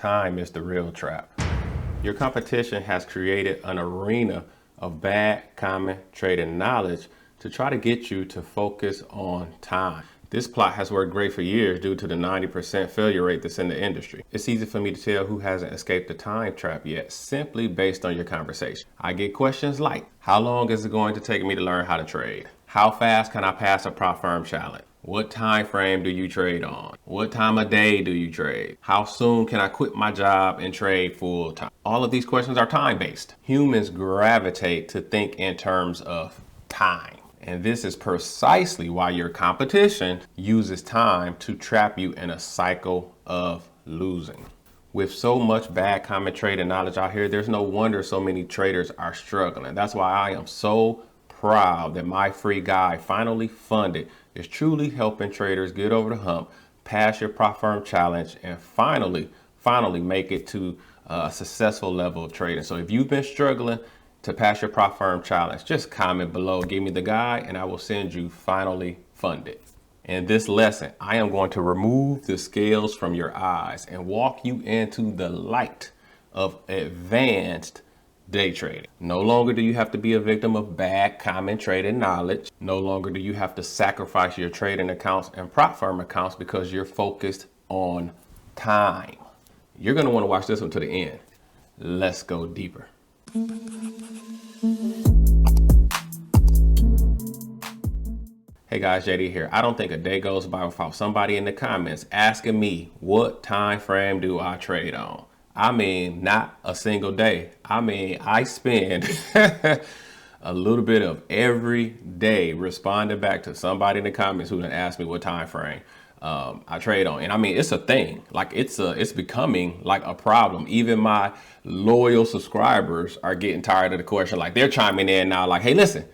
Time is the real trap. Your competition has created an arena of bad, common trading knowledge to try to get you to focus on time. This plot has worked great for years due to the 90% failure rate that's in the industry. It's easy for me to tell who hasn't escaped the time trap yet, simply based on your conversation. I get questions like, how long is it going to take me to learn how to trade? How fast can I pass a prop firm challenge? What time frame do you trade on? What time of day do you trade? How soon can I quit my job and trade full time? All of these questions are time-based. Humans gravitate to think in terms of time. And this is precisely why your competition uses time to trap you in a cycle of losing. With so much bad common trading knowledge out here, there's no wonder so many traders are struggling. That's why I am so proud that my free guide, Finally Funded, is truly helping traders get over the hump, pass your prop firm challenge, and finally make it to a successful level of trading. So if you've been struggling to pass your prop firm challenge, just comment below, give me the guide, and I will send you Finally Funded. In this lesson, I am going to remove the scales from your eyes and walk you into the light of advanced day trading. No longer do you have to be a victim of bad common trading knowledge. No longer do you have to sacrifice your trading accounts and prop firm accounts because you're focused on time. You're going to want to watch this one to the end. Let's go deeper. Hey guys, JD here. I don't think a day goes by without somebody in the comments asking me what time frame do I trade on. I mean, not a single day. I mean, I spend a little bit of every day responding back to somebody in the comments who done asked me what time frame I trade on. And I mean, it's a thing. Like it's becoming like a problem. Even my loyal subscribers are getting tired of the question. Like they're chiming in now like, hey, listen,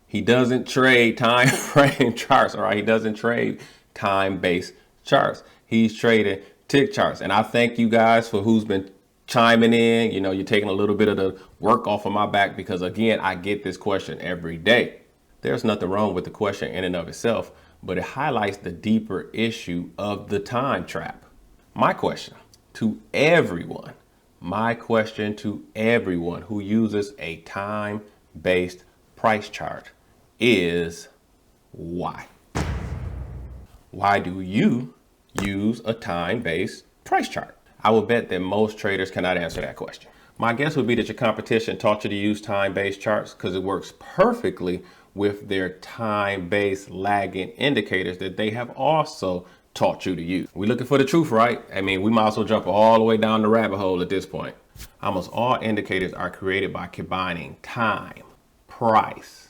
he doesn't trade time frame charts, all right? He doesn't trade time-based charts. He's trading tick charts. And I thank you guys for who's been chiming in. You know, you're taking a little bit of the work off of my back because again, I get this question every day. There's nothing wrong with the question in and of itself, but it highlights the deeper issue of the time trap. My question to everyone who uses a time-based price chart is why? Why do you use a time-based price chart? I will bet that most traders cannot answer that question. My guess would be that your competition taught you to use time-based charts because it works perfectly with their time-based lagging indicators that they have also taught you to use. We're looking for the truth, right? I mean, we might as well jump all the way down the rabbit hole at this point. Almost all indicators are created by combining time, price,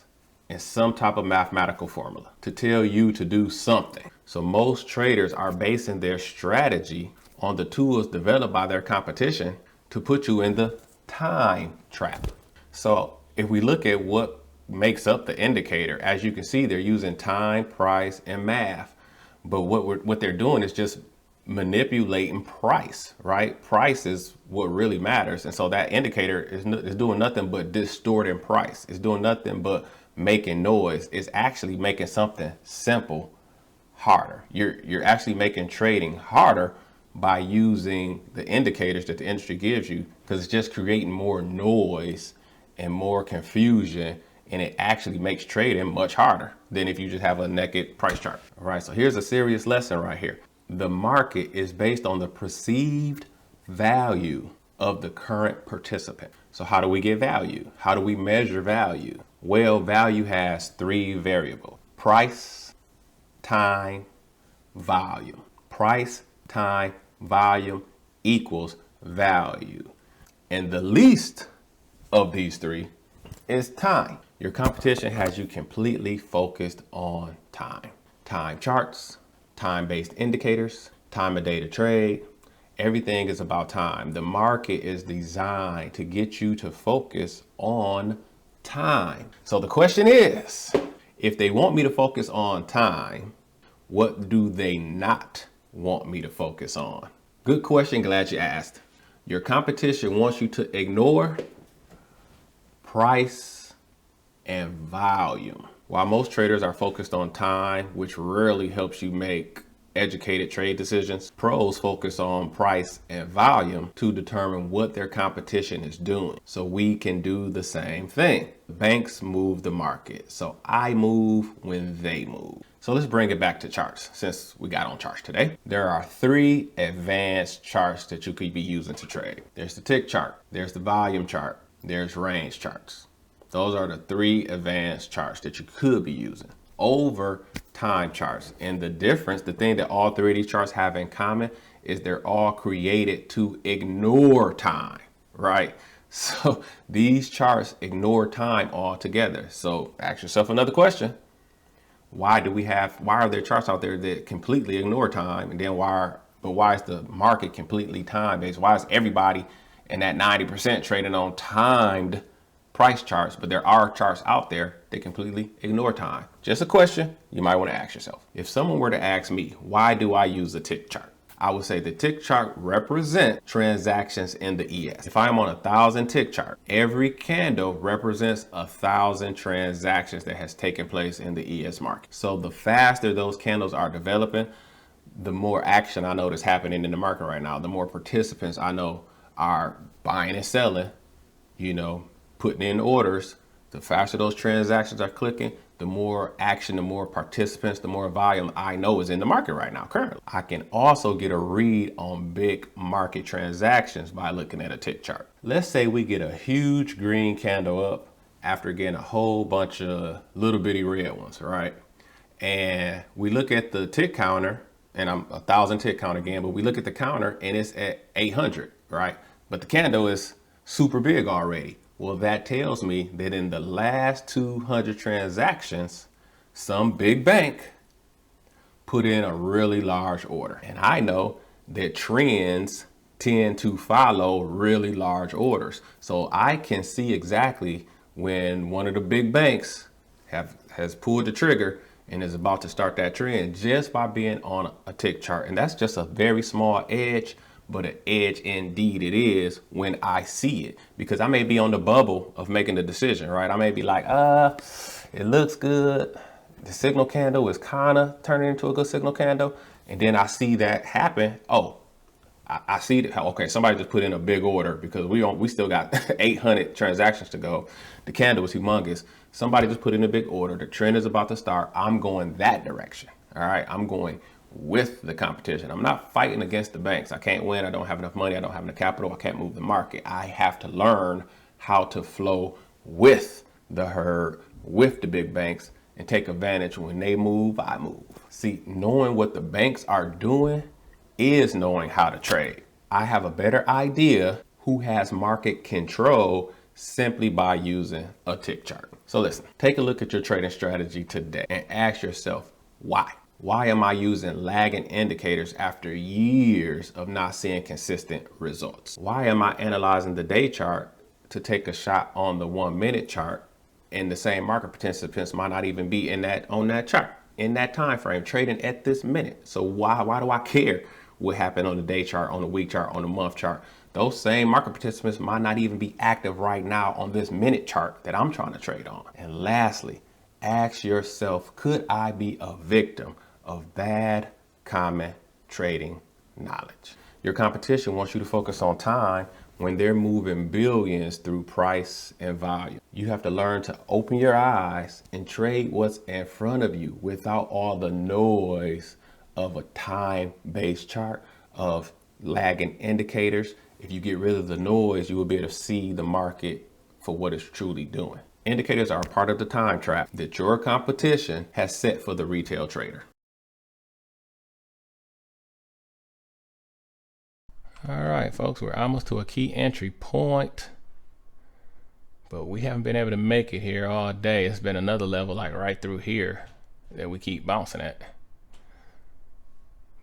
and some type of mathematical formula to tell you to do something. So most traders are basing their strategy on the tools developed by their competition to put you in the time trap. So if we look at what makes up the indicator, as you can see, they're using time, price, and math. But what they're doing is just manipulating price, right? Price is what really matters. And so that indicator is doing nothing but distorting price. It's doing nothing but making noise. It's actually making something simple harder. You're actually making trading harder by using the indicators that the industry gives you, because it's just creating more noise and more confusion, and it actually makes trading much harder than if you just have a naked price chart. All right, so here's a serious lesson right here. The market is based on the perceived value of the current participant. So how do we get value? How do we measure value? Well, value has three variables: price, time, volume. Price, time, volume equals value. And the least of these three is time. Your competition has you completely focused on time. Time charts, time-based indicators, time of day to trade. Everything is about time. The market is designed to get you to focus on time. So the question is, if they want me to focus on time, what do they not want me to focus on? Good question, glad you asked. Your competition wants you to ignore price and volume. While most traders are focused on time, which rarely helps you make educated trade decisions. Pros focus on price and volume to determine what their competition is doing. So we can do the same thing. Banks move the market, so I move when they move. So let's bring it back to charts since we got on charts today. There are 3 advanced charts that you could be using to trade. There's the tick chart, there's the volume chart, there's range charts. Those are the 3 advanced charts that you could be using over time charts. And the difference, the thing that all 3 of these charts have in common is they're all created to ignore time, right? So these charts ignore time altogether. So ask yourself another question. Why are there charts out there that completely ignore time? And then why is the market completely time based? Why is everybody in that 90% trading on timed price charts, but there are charts out there that completely ignore time? Just a question you might want to ask yourself. If someone were to ask me, why do I use a tick chart? I would say the tick chart represents transactions in the ES. If I'm on 1,000 tick chart, every candle represents 1,000 transactions that has taken place in the ES market. So the faster those candles are developing, the more action I know that's happening in the market right now. The more participants I know are buying and selling, putting in orders. The faster those transactions are clicking, the more action, the more participants, the more volume I know is in the market right now currently. I can also get a read on big market transactions by looking at a tick chart. Let's say we get a huge green candle up after getting a whole bunch of little bitty red ones, right? And we look at the tick counter, and I'm 1,000 tick count again, but we look at the counter and it's at 800, right? But the candle is super big already. Well, that tells me that in the last 200 transactions, some big bank put in a really large order. And I know that trends tend to follow really large orders. So I can see exactly when one of the big banks has pulled the trigger and is about to start that trend just by being on a tick chart. And that's just a very small edge, but an edge indeed it is when I see it, because I may be on the bubble of making the decision, right? I may be like, it looks good. The signal candle is kind of turning into a good signal candle. And then I see that happen. Oh, I see that. Okay, somebody just put in a big order because we still got 800 transactions to go. The candle was humongous. Somebody just put in a big order. The trend is about to start. I'm going that direction. All right, I'm going with the competition. I'm not fighting against the banks. I can't win. I don't have enough money. I don't have enough capital. I can't move the market. I have to learn how to flow with the herd, with the big banks, and take advantage. When they move, I move. See, knowing what the banks are doing is knowing how to trade. I have a better idea who has market control simply by using a tick chart. So listen, take a look at your trading strategy today and ask yourself, why? Why am I using lagging indicators after years of not seeing consistent results? Why am I analyzing the day chart to take a shot on the 1-minute chart, and the same market participants might not even be on that chart, in that time frame, trading at this minute? So why do I care what happened on the day chart, on the week chart, on the month chart? Those same market participants might not even be active right now on this minute chart that I'm trying to trade on. And lastly, ask yourself, could I be a victim of bad common trading knowledge? Your competition wants you to focus on time when they're moving billions through price and volume. You have to learn to open your eyes and trade what's in front of you without all the noise of a time-based chart, of lagging indicators. If you get rid of the noise, you will be able to see the market for what it's truly doing. Indicators are a part of the time trap that your competition has set for the retail trader. All right, folks, we're almost to a key entry point, but we haven't been able to make it here all day. It's been another level like right through here that we keep bouncing at.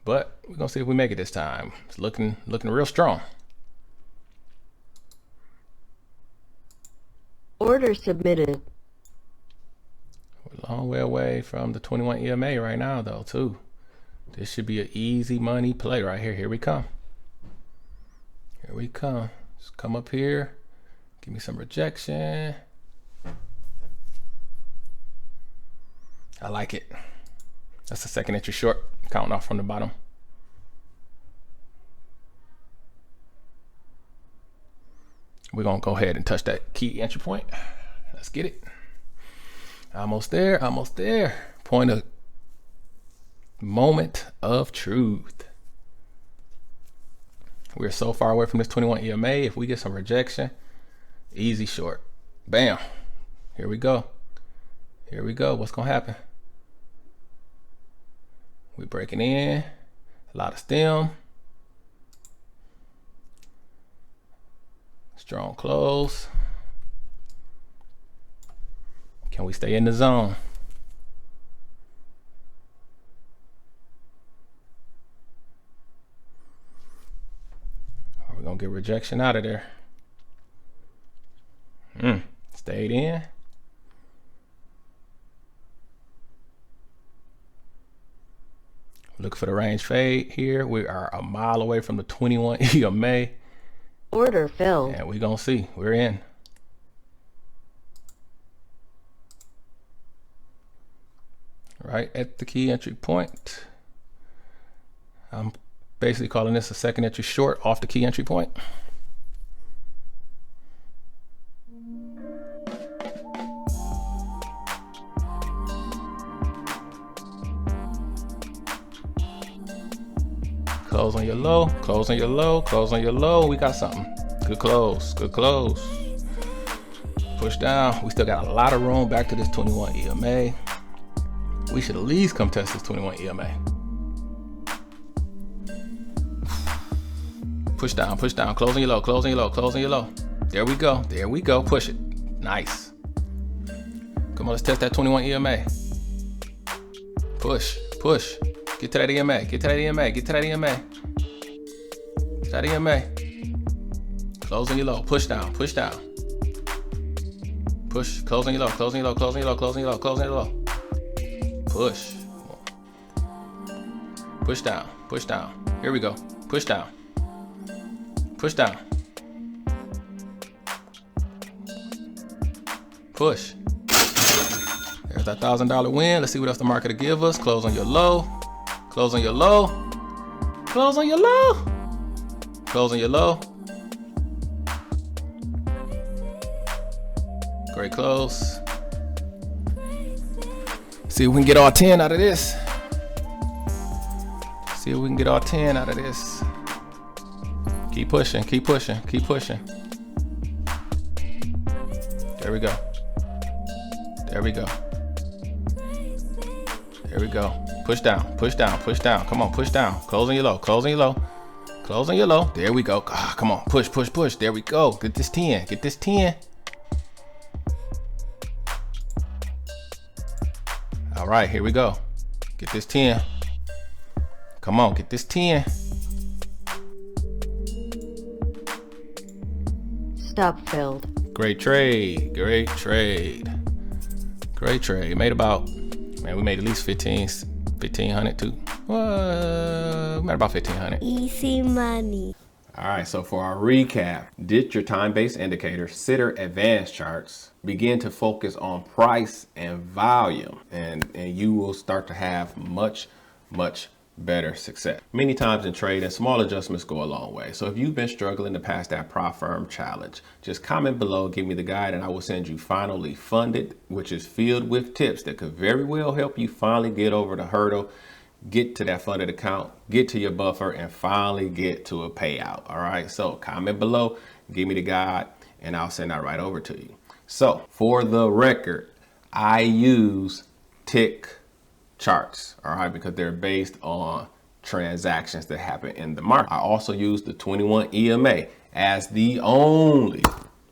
But we're gonna see if we make it this time. It's looking real strong. Order submitted. We're a long way away from the 21 EMA right now though, too. This should be an easy money play right here. Here we come. Here we come. Just come up here. Give me some rejection. I like it. That's the second entry short, counting off from the bottom. We're gonna go ahead and touch that key entry point. Let's get it. Almost there, almost there. Moment of truth. We're so far away from this 21 EMA. If we get some rejection, easy short. Bam. Here we go. Here we go. What's gonna happen? We're breaking in. A lot of stem. Strong close. Can we stay in the zone? Are we gonna get rejection out of there? Stayed in. Look for the range fade here. We are a mile away from the 21 EMA. Order filled. And we're gonna see. We're in. Right at the key entry point. I'm basically calling this a second entry short off the key entry point. Close on your low, close on your low, close on your low. We got something. Good close, good close. Push down. We still got a lot of room back to this 21 EMA. We should at least come test this 21 EMA. Push down, close on your low, close on your low, close on your low. There we go, there we go, push it. Nice. Come on, let's test that 21 EMA. Push, push. Get to that EMA, get to that EMA, get to that EMA. Get to that EMA. Close on your low, push down, push down. Push, close on your low, close on your low, close on your low, close on your low, close on your low. Push. Push down, push down. Here we go, push down. Push down. Push. There's that $1,000 win. Let's see what else the market will give us. Close on your low. Close on your low. Close on your low. Close on your low. Great close. See if we can get all 10 out of this. See if we can get all 10 out of this. Keep pushing, keep pushing, keep pushing. There we go. There we go. There we go. Push down, push down, push down. Come on, push down. Close on your low, close on your low. Close on your low. There we go. Ah, come on, push, push, push. There we go. Get this 10, get this 10. All right, here we go. Get this 10. Come on, get this 10. Stop filled. Great trade, great trade. Great trade. Made about, man, we made at least 1,500 too. We made about 1,500. Easy money. All right, so for our recap, ditch your time-based indicators, consider advanced charts, begin to focus on price and volume, and you will start to have much better success. Many times in trading, small adjustments go a long way. So if you've been struggling to pass that Prop Firm challenge, just comment below, give me the guide, and I will send you Finally Funded, which is filled with tips that could very well help you finally get over the hurdle, get to that funded account, get to your buffer, and finally get to a payout. All right, so comment below, give me the guide, and I'll send that right over to you. So for the record, I use tick charts, all right, because they're based on transactions that happen in the market. I also use the 21 EMA as the only,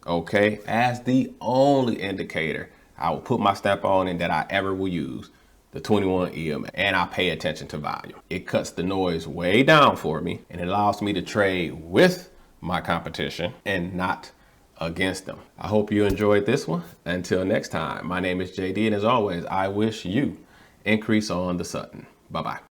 okay, as the only indicator I will put my stamp on and that I ever will use, the 21 EMA, and I pay attention to volume. It cuts the noise way down for me, and it allows me to trade with my competition and not against them. I hope you enjoyed this one. Until next time, my name is JD, and as always, I wish you increase on the Sutton. Bye-bye.